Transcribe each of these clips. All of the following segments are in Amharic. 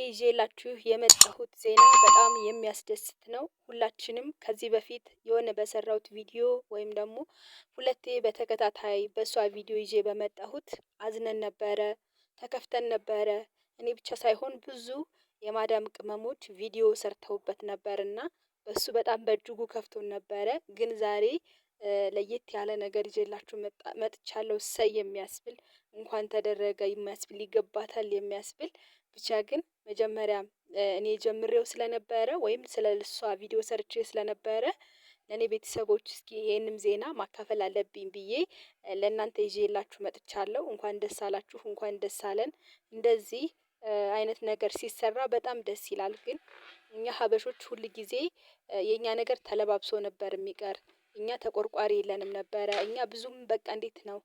ይዤላችሁ የመጣሁት ዜና በጣም የሚያስደስት ነው። ሁላችንም ከዚህ በፊት የሆነ በሰራሁት ቪዲዮ ወይም ደግሞ ሁለቴ በተከታታይ በሷ ቪዲዮ ይዤ በመጣሁት አዝነን ነበረ፣ ተከፍተን ነበረ። እኔ ብቻ ሳይሆን ብዙ የማዳም ቅመሞች ቪዲዮ ሰርተውበት ነበርና በሱ በጣም በእጅጉ ከፍቶን ነበረ። ግን ዛሬ ለየት ያለ ነገር ይዤላችሁ መጥቻለሁ። እሰይ የሚያስብል እንኳን ተደረገ የሚያስብል ይገባታል የሚያስብል ብቻ ግን መጀመሪያ እኔ ጀምሬው ስለነበረ ወይም ስለሷ ቪዲዮ ሰርቼ ስለነበረ ለኔ ቤተሰቦች እስኪ ይሄንም ዜና ማካፈል አለብኝ ብዬ ለእናንተ ይዤላችሁ መጥቻለሁ። እንኳን ደስ አላችሁ፣ እንኳን ደስ አለን። እንደዚህ አይነት ነገር ሲሰራ በጣም ደስ ይላል። ግን እኛ ሀበሾች ሁል ጊዜ የኛ ነገር ተለባብሶ ነበር የሚቀር። እኛ ተቆርቋሪ የለንም ነበረ። እኛ ብዙም በቃ እንዴት ነው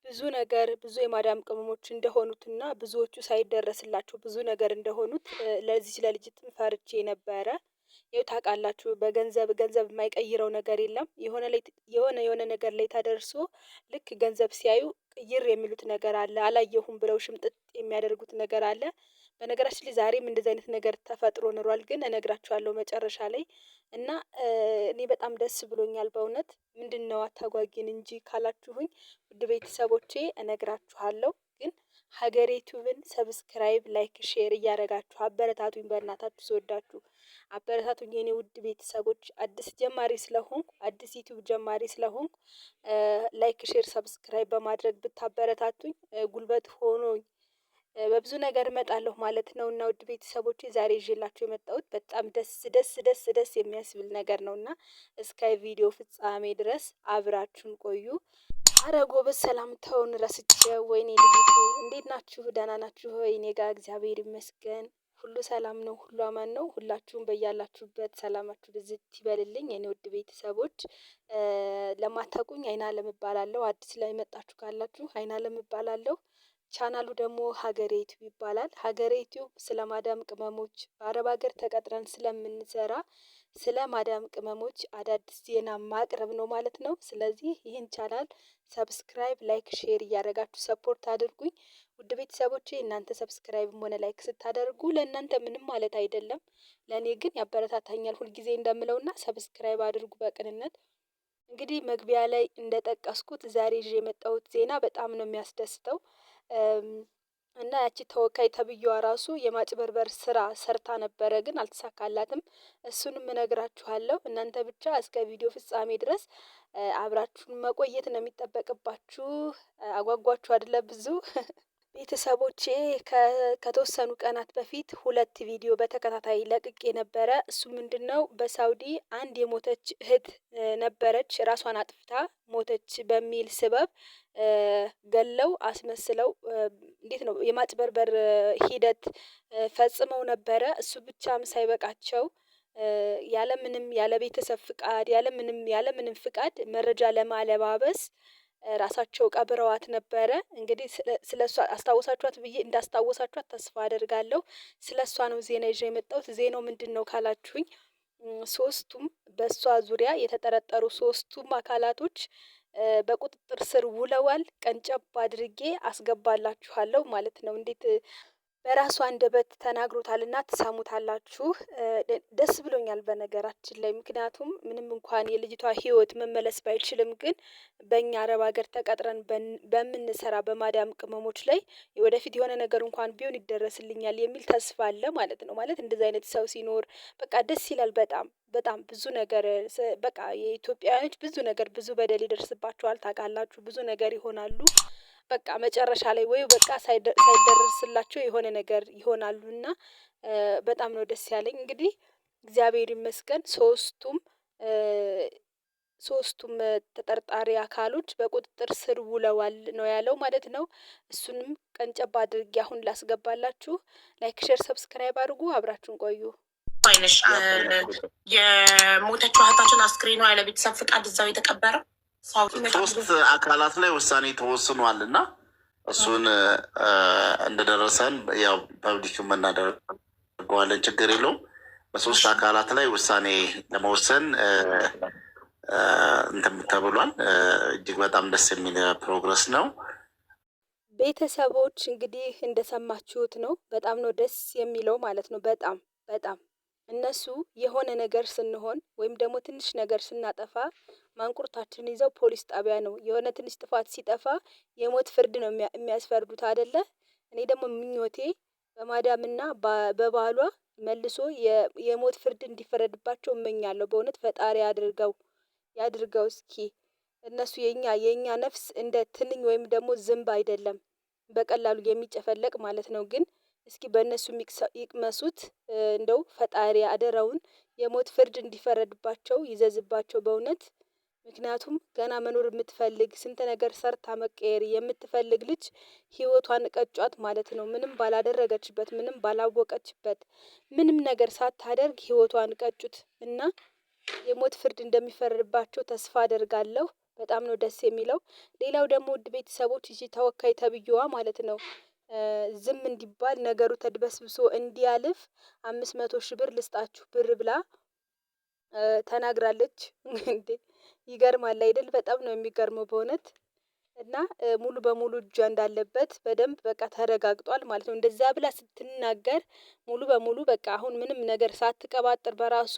ብዙ ነገር ብዙ የማዳም ቅመሞች እንደሆኑትና ብዙዎቹ ሳይደረስላቸው ብዙ ነገር እንደሆኑት ለዚህ ለልጅትም ፈርቼ ነበረ። ይኸው ታውቃላችሁ፣ ገንዘብ የማይቀይረው ነገር የለም። የሆነ ነገር ላይ ተደርሶ ልክ ገንዘብ ሲያዩ ቅይር የሚሉት ነገር አለ። አላየሁም ብለው ሽምጥጥ የሚያደርጉት ነገር አለ። በነገራችን ላይ ዛሬም እንደዚህ አይነት ነገር ተፈጥሮ ኖሯል። ግን እነግራችኋለሁ መጨረሻ ላይ እና እኔ በጣም ደስ ብሎኛል በእውነት። ምንድነው አታጓጊን እንጂ ካላችሁኝ ውድ ቤተሰቦቼ እነግራችኋለሁ። ግን ሀገሬ ዩቲዩብን ሰብስክራይብ፣ ላይክ፣ ሼር እያደረጋችሁ አበረታቱኝ። በእናታችሁ ስወዳችሁ አበረታቱኝ የኔ ውድ ቤተሰቦች። አዲስ ጀማሪ ስለሆንኩ አዲስ ዩቲዩብ ጀማሪ ስለሆንኩ ላይክ፣ ሼር፣ ሰብስክራይብ በማድረግ ብታበረታቱኝ ጉልበት ሆኖኝ በብዙ ነገር እመጣለሁ ማለት ነው። እና ውድ ቤተሰቦቼ ዛሬ ይዤላችሁ የመጣሁት በጣም ደስ የሚያስብል ነገር ነውና እስከ ቪዲዮ ፍጻሜ ድረስ አብራችሁን ቆዩ። አረ ጎበዝ፣ ሰላምታውን ረስቼው። ወይኔ ልጅቱ እንዴት ናችሁ? ደህና ናችሁ ሆይ? እኔ ጋር እግዚአብሔር ይመስገን ሁሉ ሰላም ነው፣ ሁሉ አማን ነው። ሁላችሁም በያላችሁበት ሰላማችሁ ብዝት ይበልልኝ የኔ ውድ ቤተሰቦች። ለማታውቁኝ አይናለም እባላለሁ። አዲስ ላይ መጣችሁ ካላችሁ አይናለም እባላለሁ። ቻናሉ ደግሞ ሀገሬ ዩቲዩብ ይባላል። ሀገሬ ዩቲዩብ ስለ ማዳም ቅመሞች በአረብ ሀገር ተቀጥረን ስለምንሰራ ስለ ማዳም ቅመሞች አዳዲስ ዜና ማቅረብ ነው ማለት ነው። ስለዚህ ይህን ቻናል ሰብስክራይብ፣ ላይክ፣ ሼር እያደረጋችሁ ሰፖርት አድርጉኝ ውድ ቤተሰቦቼ። እናንተ ሰብስክራይብም ሆነ ላይክ ስታደርጉ ለእናንተ ምንም ማለት አይደለም፣ ለእኔ ግን ያበረታታኛል ሁልጊዜ እንደምለውና ሰብስክራይብ አድርጉ በቅንነት። እንግዲህ መግቢያ ላይ እንደጠቀስኩት ዛሬ ይዤ የመጣሁት ዜና በጣም ነው የሚያስደስተው። እና ያቺ ተወካይ ተብዬዋ ራሱ የማጭበርበር ስራ ሰርታ ነበረ፣ ግን አልተሳካላትም። እሱንም እነግራችኋለሁ። እናንተ ብቻ እስከ ቪዲዮ ፍጻሜ ድረስ አብራችሁን መቆየት ነው የሚጠበቅባችሁ። አጓጓችሁ አይደለ? ብዙ ቤተሰቦቼ ከተወሰኑ ቀናት በፊት 2 ቪዲዮ በተከታታይ ለቅቄ ነበረ። እሱ ምንድነው በሳውዲ አንድ የሞተች እህት ነበረች፣ ራሷን አጥፍታ ሞተች በሚል ስበብ ገለው አስመስለው እንዴት ነው የማጭበርበር ሂደት ፈጽመው ነበረ። እሱ ብቻም ሳይበቃቸው ያለ ቤተሰብ ፍቃድ ያለምንም ፍቃድ መረጃ ለማለባበስ ራሳቸው ቀብረዋት ነበረ። እንግዲህ ስለሷ አስታውሳችኋት ብዬ እንዳስታወሳችኋት ተስፋ አደርጋለሁ። ስለሷ ነው ዜና ይዤ የመጣሁት። ዜናው ምንድነው ካላችሁኝ ሶስቱም በሷ ዙሪያ የተጠረጠሩ ሶስቱም አካላቶች በቁጥጥር ስር ውለዋል። ቀንጨብ አድርጌ አስገባላችኋለሁ ማለት ነው። እንዴት በራሷ አንደበት ተናግሮታልና ትሰሙታላችሁ። ደስ ብሎኛል በነገራችን ላይ። ምክንያቱም ምንም እንኳን የልጅቷ ሕይወት መመለስ ባይችልም ግን በእኛ አረብ ሀገር ተቀጥረን በምንሰራ በማዳም ቅመሞች ላይ ወደፊት የሆነ ነገር እንኳን ቢሆን ይደረስልኛል የሚል ተስፋ አለ ማለት ነው። ማለት እንደዚህ አይነት ሰው ሲኖር በቃ ደስ ይላል። በጣም ብዙ ነገር በቃ የኢትዮጵያውያኖች ብዙ በደል ይደርስባቸዋል። ታውቃላችሁ፣ ብዙ ነገር ይሆናሉ። በቃ መጨረሻ ላይ ወይ በቃ ሳይደርስላቸው የሆነ ነገር ይሆናሉና በጣም ነው ደስ ያለኝ። እንግዲህ እግዚአብሔር ይመስገን ሶስቱም ተጠርጣሪ አካሎች በቁጥጥር ስር ውለዋል ነው ያለው ማለት ነው። እሱንም ቀንጨብ አድርጌ አሁን ላስገባላችሁ። ላይክ፣ ሼር፣ ሰብስክራይብ አድርጉ። አብራችሁን ቆዩ። አይነሽ የሞተችው እህታችን አስክሬኗ ያለ ቤተሰብ ፍቃድ እዛው የተቀበረው 3 አካላት ላይ ውሳኔ ተወስኗል እና እሱን እንደደረሰን ያው ፐብሊክ እናደርገዋለን። ችግር የለውም። በ3 አካላት ላይ ውሳኔ ለመወሰን እንትን ተብሏል። እጅግ በጣም ደስ የሚል ፕሮግረስ ነው። ቤተሰቦች እንግዲህ እንደሰማችሁት ነው። በጣም ነው ደስ የሚለው ማለት ነው። በጣም በጣም እነሱ የሆነ ነገር ስንሆን ወይም ደግሞ ትንሽ ነገር ስናጠፋ ማንቁርታችን ይዘው ፖሊስ ጣቢያ ነው የሆነ ትንሽ ጥፋት ሲጠፋ የሞት ፍርድ ነው የሚያስፈርዱት አይደለ? እኔ ደግሞ ምኞቴ በማዳምና በባሏ መልሶ የሞት ፍርድ እንዲፈረድባቸው እመኛለሁ። በእውነት ፈጣሪ ያድርገው። እስኪ እነሱ የኛ ነፍስ እንደ ትንኝ ወይም ደግሞ ዝንብ አይደለም በቀላሉ የሚጨፈለቅ ማለት ነው። ግን እስኪ በእነሱ ይቅመሱት። እንደው ፈጣሪ አደራውን የሞት ፍርድ እንዲፈረድባቸው ይዘዝባቸው በእውነት። ምክንያቱም ገና መኖር የምትፈልግ ስንት ነገር ሰርታ መቀየር የምትፈልግ ልጅ ህይወቷን ቀጯት ማለት ነው። ምንም ባላደረገችበት ምንም ባላወቀችበት ምንም ነገር ሳታደርግ ህይወቷን ቀጩት እና የሞት ፍርድ እንደሚፈረድባቸው ተስፋ አደርጋለሁ። በጣም ነው ደስ የሚለው። ሌላው ደግሞ ውድ ቤተሰቦች ይቺ ተወካይ ተብዬዋ ማለት ነው ዝም እንዲባል ነገሩ ተድበስብሶ እንዲያልፍ 500,000 ብር ልስጣችሁ ብር ብላ ተናግራለች። እንዴ ይገርማል አይደል? በጣም ነው የሚገርመው በእውነት። እና ሙሉ በሙሉ እጇ እንዳለበት በደንብ በቃ ተረጋግጧል ማለት ነው። እንደዛ ብላ ስትናገር ሙሉ በሙሉ በቃ አሁን ምንም ነገር ሳትቀባጥር በራሱ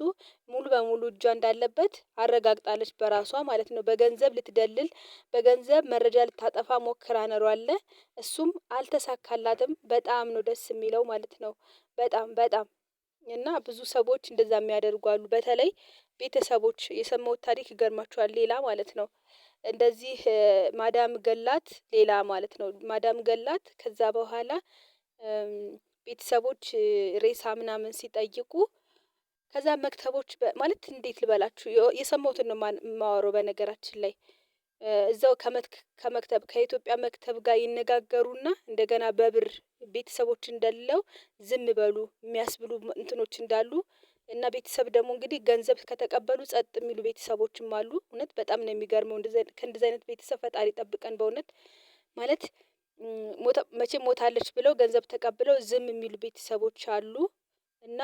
ሙሉ በሙሉ እጇ እንዳለበት አረጋግጣለች በራሷ ማለት ነው። በገንዘብ ልትደልል በገንዘብ መረጃ ልታጠፋ ሞክራ ነሯለ። እሱም አልተሳካላትም። በጣም ነው ደስ የሚለው ማለት ነው። በጣም እና ብዙ ሰዎች እንደዛ የሚያደርጉ አሉ። በተለይ ቤተሰቦች የሰማሁት ታሪክ ይገርማችኋል። ሌላ ማለት ነው እንደዚህ ማዳም ገላት ሌላ ማለት ነው ማዳም ገላት ከዛ በኋላ ቤተሰቦች ሬሳ ምናምን ሲጠይቁ ከዛ መክተቦች ማለት እንዴት ልበላችሁ የሰማሁትን ነው የማወራው በነገራችን ላይ እዛው ከመክተብ ከኢትዮጵያ መክተብ ጋር ይነጋገሩና እንደገና በብር ቤተሰቦች እንደሌለው ዝም በሉ የሚያስብሉ እንትኖች እንዳሉ እና ቤተሰብ ደግሞ እንግዲህ ገንዘብ ከተቀበሉ ጸጥ የሚሉ ቤተሰቦችም አሉ። እውነት በጣም ነው የሚገርመው። ከእንደዚህ አይነት ቤተሰብ ፈጣሪ ጠብቀን በእውነት ማለት መቼም ሞታለች ብለው ገንዘብ ተቀብለው ዝም የሚሉ ቤተሰቦች አሉ። እና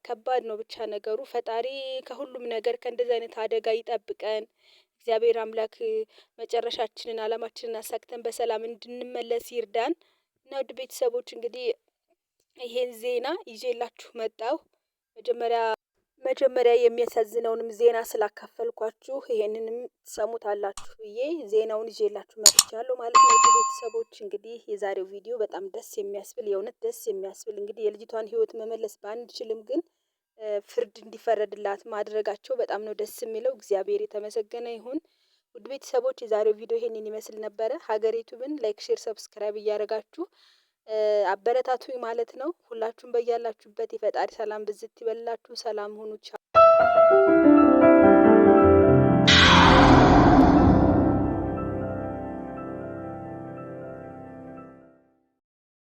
ከባድ ነው ብቻ ነገሩ። ፈጣሪ ከሁሉም ነገር ከእንደዚህ አይነት አደጋ ይጠብቀን። እግዚአብሔር አምላክ መጨረሻችንን አላማችንን አሳክተን በሰላም እንድንመለስ ይርዳን። እና ውድ ቤተሰቦች እንግዲህ ይሄን ዜና ይዤላችሁ መጣሁ። መጀመሪያ የሚያሳዝነውንም ዜና ስላካፈልኳችሁ ይሄንንም ትሰሙታላችሁ ብዬ ዜናውን ይዤላችሁ መጥቻለሁ ማለት ነው። ውድ ቤተሰቦች እንግዲህ የዛሬው ቪዲዮ በጣም ደስ የሚያስብል የእውነት ደስ የሚያስብል እንግዲህ የልጅቷን ሕይወት መመለስ ባንችልም ግን ፍርድ እንዲፈረድላት ማድረጋቸው በጣም ነው ደስ የሚለው። እግዚአብሔር የተመሰገነ ይሁን። ውድ ቤተሰቦች የዛሬው ቪዲዮ ይሄንን ይመስል ነበረ። ሀገር ዩቲዩብን ላይክ፣ ሼር፣ ሰብስክራይብ እያደረጋችሁ አበረታቱኝ ማለት ነው። ሁላችሁም በያላችሁበት የፈጣሪ ሰላም ብዝት ይበላችሁ። ሰላም ሁኑ። ቻው